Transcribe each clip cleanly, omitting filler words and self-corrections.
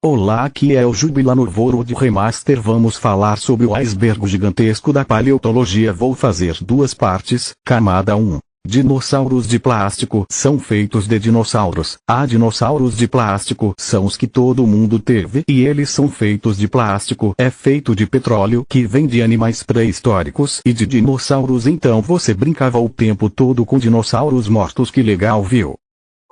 Olá, aqui é o Jubilano World Remaster. Vamos falar sobre o iceberg gigantesco da paleontologia. Vou fazer duas partes. Camada 1. Dinossauros de plástico são feitos de dinossauros. Há dinossauros de plástico, são os que todo mundo teve, e eles são feitos de plástico. É feito de petróleo, que vem de animais pré-históricos, e de dinossauros. Então você brincava o tempo todo com dinossauros mortos. Que legal, viu?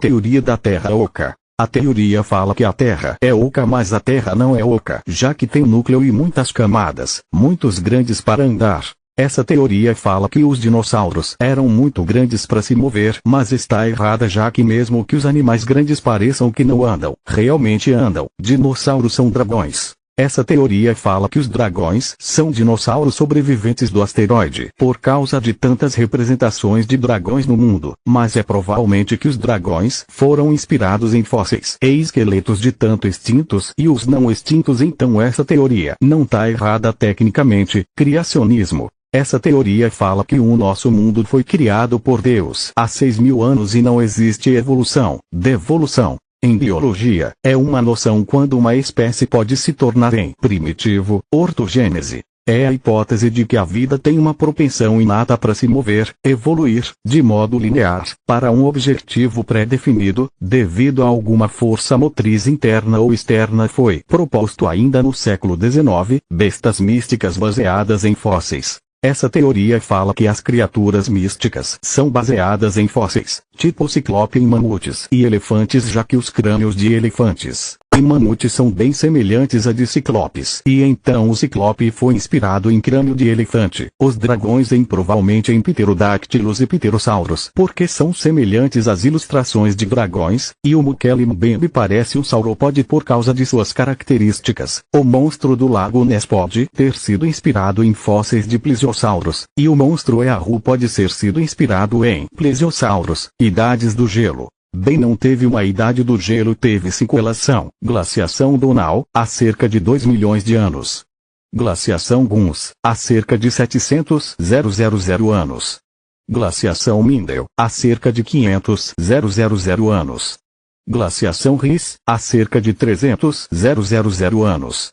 Teoria da Terra oca. A teoria fala que a Terra é oca, mas a Terra não é oca, já que tem núcleo e muitas camadas, muitos grandes para andar. Essa teoria fala que os dinossauros eram muito grandes para se mover, mas está errada, já que mesmo que os animais grandes pareçam que não andam, realmente andam. Dinossauros são dragões. Essa teoria fala que os dragões são dinossauros sobreviventes do asteroide, por causa de tantas representações de dragões no mundo, mas é provavelmente que os dragões foram inspirados em fósseis e esqueletos de tanto extintos e os não extintos. Então essa teoria não está errada tecnicamente. Criacionismo. Essa teoria fala que o nosso mundo foi criado por Deus há 6.000 anos e não existe evolução, devolução. Em biologia, é uma noção quando uma espécie pode se tornar em primitivo, ortogênese. É a hipótese de que a vida tem uma propensão inata para se mover, evoluir, de modo linear, para um objetivo pré-definido, devido a alguma força motriz interna ou externa. Foi proposto ainda no século XIX, bestas místicas baseadas em fósseis. Essa teoria fala que as criaturas místicas são baseadas em fósseis, tipo ciclope em mamutes e elefantes, já que os crânios de elefantes e mamutes são bem semelhantes a de ciclopes. E então o ciclope foi inspirado em crânio de elefante. Os dragões provavelmente em pterodáctilos e pterossauros, porque são semelhantes às ilustrações de dragões, e o Mokele Mbembe parece um sauropode por causa de suas características. O monstro do lago Ness pode ter sido inspirado em fósseis de plesiosauros, e o monstro Eahu pode ter sido inspirado em plesiosauros. Idades do gelo. Bem, não teve uma idade do gelo, teve cinquelação, glaciação Donal, há cerca de 2 milhões de anos. Glaciação Guns, há cerca de 700.000 anos. Glaciação Mindel, há cerca de 500.000 anos. Glaciação Riss, há cerca de 300.000 anos.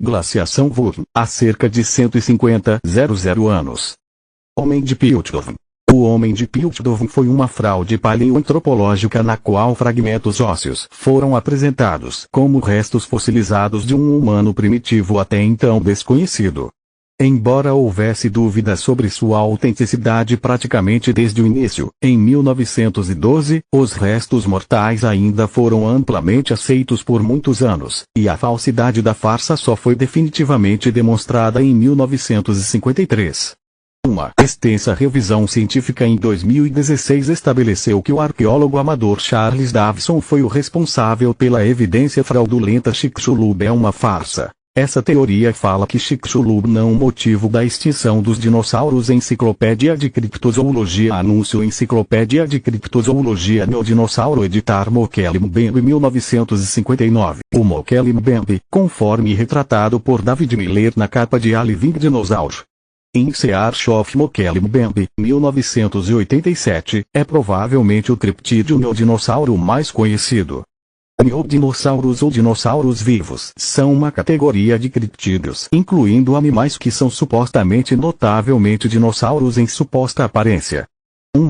Glaciação Wurm, há cerca de 150.000 anos. Homem de Piltdown. O homem de Piltdown foi uma fraude paleoantropológica na qual fragmentos ósseos foram apresentados como restos fossilizados de um humano primitivo até então desconhecido. Embora houvesse dúvidas sobre sua autenticidade praticamente desde o início, em 1912, os restos mortais ainda foram amplamente aceitos por muitos anos, e a falsidade da farsa só foi definitivamente demonstrada em 1953. Uma extensa revisão científica em 2016 estabeleceu que o arqueólogo amador Charles Davison foi o responsável pela evidência fraudulenta. Chicxulub é uma farsa. Essa teoria fala que Chicxulub não é o motivo da extinção dos dinossauros. Enciclopédia de Criptozoologia. Anúncio. Enciclopédia de Criptozoologia. No dinossauro editar Mokele Mbembe 1959. O Mokele Mbembe, conforme retratado por David Miller na capa de A Living Dinosaur in Search of Mokele Mbembe, 1987, é provavelmente o criptídeo neodinossauro mais conhecido. Neodinossauros ou dinossauros vivos são uma categoria de criptídeos, incluindo animais que são supostamente notavelmente dinossauros em suposta aparência.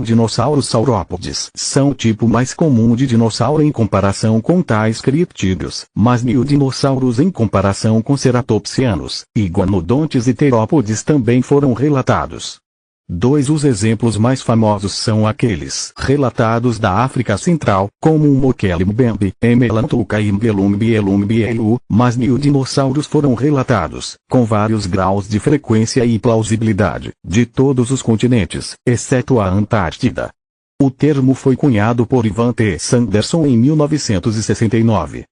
Dinossauro saurópodes são o tipo mais comum de dinossauro em comparação com tais criptídeos, mas neodinossauros em comparação com ceratopsianos, iguanodontes e terópodes também foram relatados. Os exemplos mais famosos são aqueles relatados da África Central, como o Mokele Mbembe, Emelantuca e Mbelumbielu, mas neodinossauros foram relatados, com vários graus de frequência e plausibilidade, de todos os continentes, exceto a Antártida. O termo foi cunhado por Ivan T. Sanderson em 1969.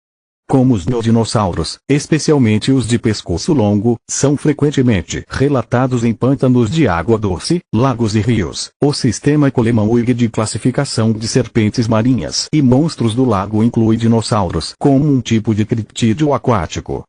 Como os neodinossauros, especialmente os de pescoço longo, são frequentemente relatados em pântanos de água doce, lagos e rios, o sistema Coleman-Uyghur de classificação de serpentes marinhas e monstros do lago inclui dinossauros como um tipo de criptídeo aquático.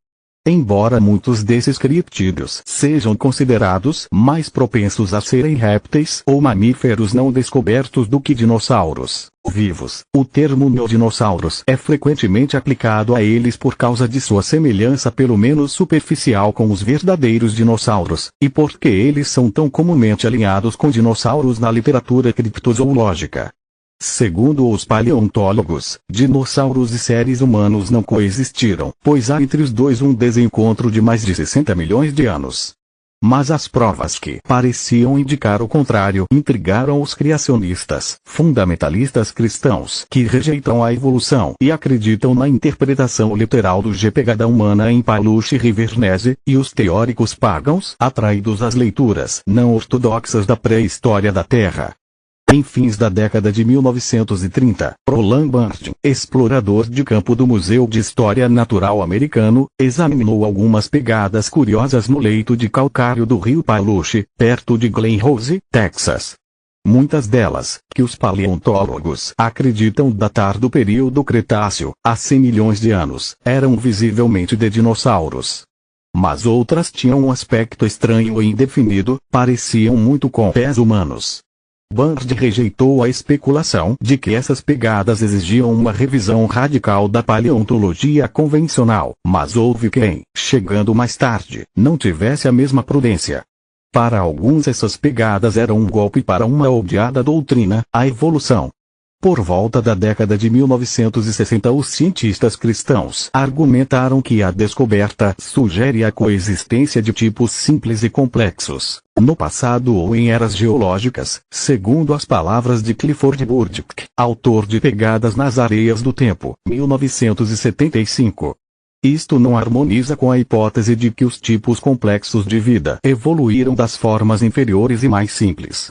Embora muitos desses criptídeos sejam considerados mais propensos a serem répteis ou mamíferos não descobertos do que dinossauros vivos, o termo neodinossauros é frequentemente aplicado a eles por causa de sua semelhança pelo menos superficial com os verdadeiros dinossauros, e porque eles são tão comumente alinhados com dinossauros na literatura criptozoológica. Segundo os paleontólogos, dinossauros e seres humanos não coexistiram, pois há entre os dois um desencontro de mais de 60 milhões de anos. Mas as provas que pareciam indicar o contrário intrigaram os criacionistas, fundamentalistas cristãos que rejeitam a evolução e acreditam na interpretação literal do pegada humana em Paluche Rivernese, e os teóricos pagãos atraídos às leituras não ortodoxas da pré-história da Terra. Em fins da década de 1930, Roland Barthes, explorador de campo do Museu de História Natural americano, examinou algumas pegadas curiosas no leito de calcário do rio Paluche, perto de Glen Rose, Texas. Muitas delas, que os paleontólogos acreditam datar do período Cretáceo, há 100 milhões de anos, eram visivelmente de dinossauros. Mas outras tinham um aspecto estranho e indefinido, pareciam muito com pés humanos. Barthes rejeitou a especulação de que essas pegadas exigiam uma revisão radical da paleontologia convencional, mas houve quem, chegando mais tarde, não tivesse a mesma prudência. Para alguns essas pegadas eram um golpe para uma odiada doutrina, a evolução. Por volta da década de 1960 os cientistas cristãos argumentaram que a descoberta sugere a coexistência de tipos simples e complexos, no passado ou em eras geológicas, segundo as palavras de Clifford Burdick, autor de Pegadas nas Areias do Tempo, 1975. Isto não harmoniza com a hipótese de que os tipos complexos de vida evoluíram das formas inferiores e mais simples.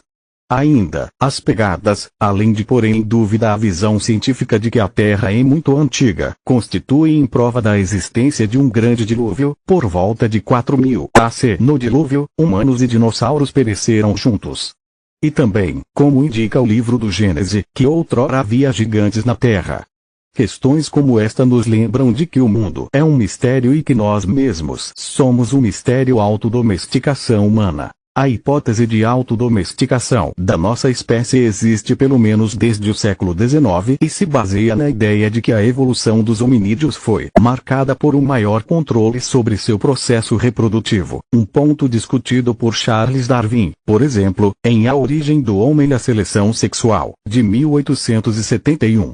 Ainda, as pegadas, além de pôr em dúvida a visão científica de que a Terra é muito antiga, constituem prova da existência de um grande dilúvio, por volta de 4000 AC. No dilúvio, humanos e dinossauros pereceram juntos. E também, como indica o livro do Gênesis, que outrora havia gigantes na Terra. Questões como esta nos lembram de que o mundo é um mistério e que nós mesmos somos um mistério. Autodomesticação humana. A hipótese de autodomesticação da nossa espécie existe pelo menos desde o século XIX e se baseia na ideia de que a evolução dos hominídeos foi marcada por um maior controle sobre seu processo reprodutivo, um ponto discutido por Charles Darwin, por exemplo, em A Origem do Homem e a Seleção Sexual, de 1871.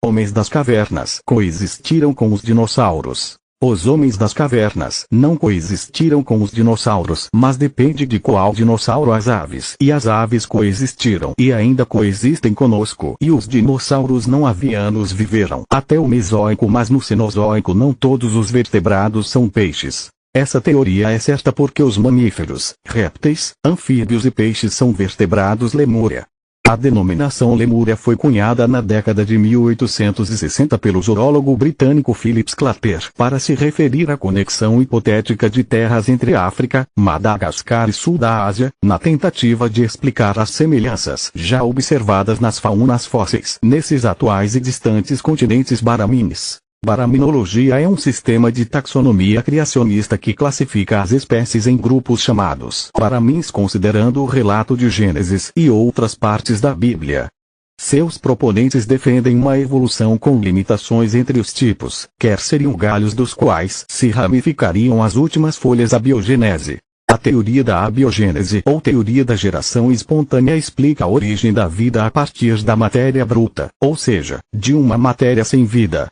Homens das cavernas coexistiram com os dinossauros. Os homens das cavernas não coexistiram com os dinossauros, mas depende de qual dinossauro. As aves e as aves coexistiram e ainda coexistem conosco, e os dinossauros não avianos viveram até o Mesozoico, mas no Cenozoico não todos os vertebrados são peixes. Essa teoria é certa porque os mamíferos, répteis, anfíbios e peixes são vertebrados. Lemúria. A denominação Lemúria foi cunhada na década de 1860 pelo zoólogo britânico Philip Sclater para se referir à conexão hipotética de terras entre África, Madagascar e sul da Ásia, na tentativa de explicar as semelhanças já observadas nas faunas fósseis nesses atuais e distantes continentes baramines. Baraminologia é um sistema de taxonomia criacionista que classifica as espécies em grupos chamados baramins, considerando o relato de Gênesis e outras partes da Bíblia. Seus proponentes defendem uma evolução com limitações entre os tipos, quer seriam galhos dos quais se ramificariam as últimas folhas. A biogenese. A teoria da abiogênese ou teoria da geração espontânea explica a origem da vida a partir da matéria bruta, ou seja, de uma matéria sem vida.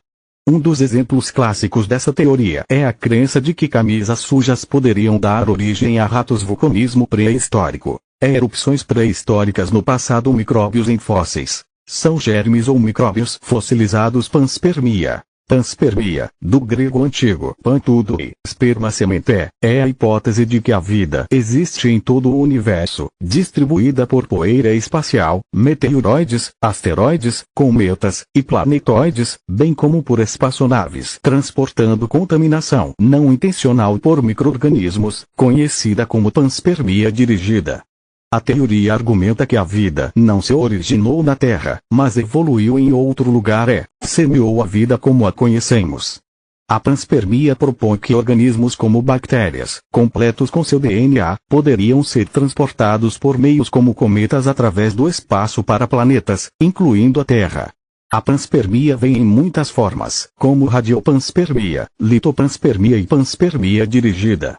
Um dos exemplos clássicos dessa teoria é a crença de que camisas sujas poderiam dar origem a ratos. Vulcanismo pré-histórico. Erupções pré-históricas no passado. Micróbios em fósseis. São germes ou micróbios fossilizados. Panspermia. Panspermia, do grego antigo pan, tudo, e esperma, semente, é a hipótese de que a vida existe em todo o universo, distribuída por poeira espacial, meteoroides, asteroides, cometas e planetoides, bem como por espaçonaves transportando contaminação não intencional por micro-organismos, conhecida como panspermia dirigida. A teoria argumenta que a vida não se originou na Terra, mas evoluiu em outro lugar. Semeou a vida como a conhecemos. A panspermia propõe que organismos como bactérias, completos com seu DNA, poderiam ser transportados por meios como cometas através do espaço para planetas, incluindo a Terra. A panspermia vem em muitas formas, como radiopanspermia, litopanspermia e panspermia dirigida.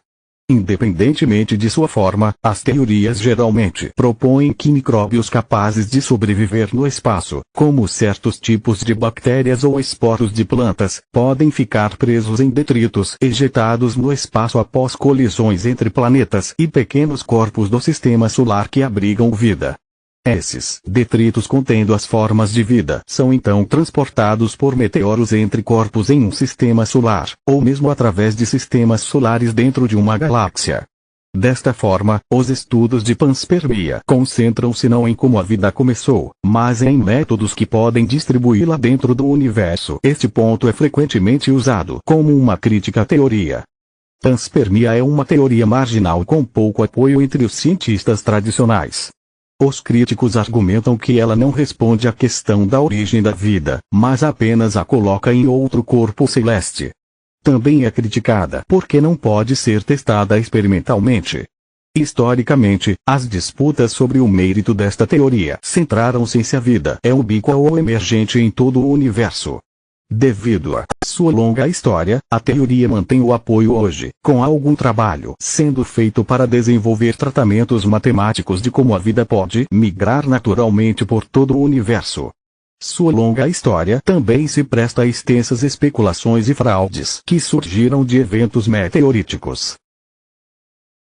Independentemente de sua forma, as teorias geralmente propõem que micróbios capazes de sobreviver no espaço, como certos tipos de bactérias ou esporos de plantas, podem ficar presos em detritos ejetados no espaço após colisões entre planetas e pequenos corpos do sistema solar que abrigam vida. Esses detritos contendo as formas de vida são então transportados por meteoros entre corpos em um sistema solar, ou mesmo através de sistemas solares dentro de uma galáxia. Desta forma, os estudos de panspermia concentram-se não em como a vida começou, mas em métodos que podem distribuí-la dentro do universo. Este ponto é frequentemente usado como uma crítica à teoria. Panspermia é uma teoria marginal com pouco apoio entre os cientistas tradicionais. Os críticos argumentam que ela não responde à questão da origem da vida, mas apenas a coloca em outro corpo celeste. Também é criticada porque não pode ser testada experimentalmente. Historicamente, as disputas sobre o mérito desta teoria centraram-se em se a vida é ubíqua ou emergente em todo o universo. Devido a sua longa história, a teoria mantém o apoio hoje, com algum trabalho sendo feito para desenvolver tratamentos matemáticos de como a vida pode migrar naturalmente por todo o universo. Sua longa história também se presta a extensas especulações e fraudes que surgiram de eventos meteoríticos.